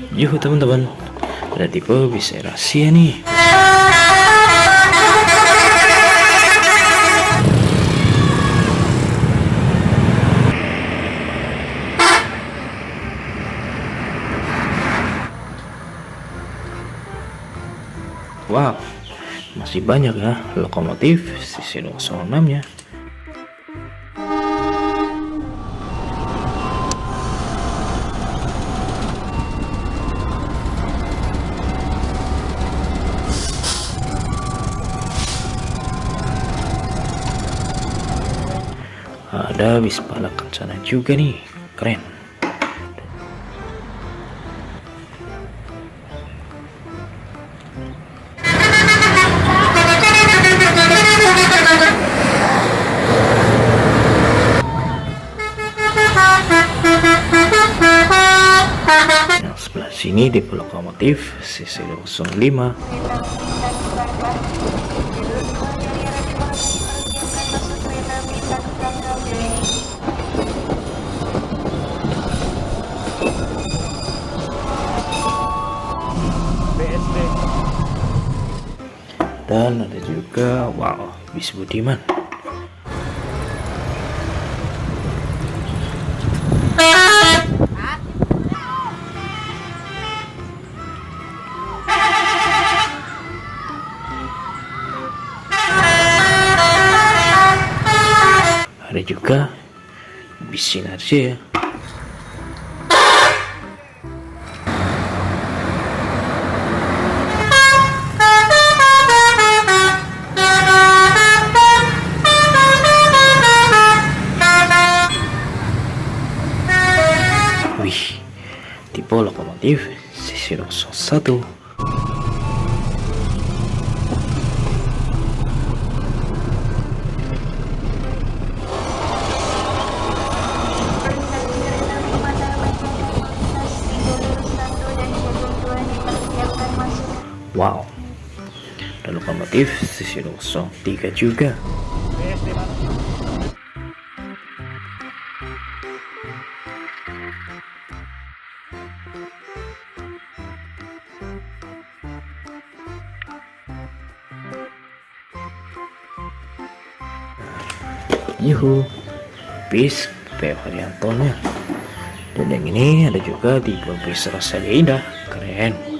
Yuhu teman-teman, ada tipe bisa rahasia nih. Wow, masih banyak ya lokomotif CC206 nya. Ada Wispala Kencana juga nih, keren. Yang sebelah sini di lokomotif CC205. Dan ada juga wow, Bis Budiman. Ada juga Bis Sinarja ya. Wih, tipe lokomotif CC201. Wow, ada lokomotif CC203 juga. Yuhu, bis P. Haryantonya. Dan yang ini ada juga di bis Rasalia Indah, keren.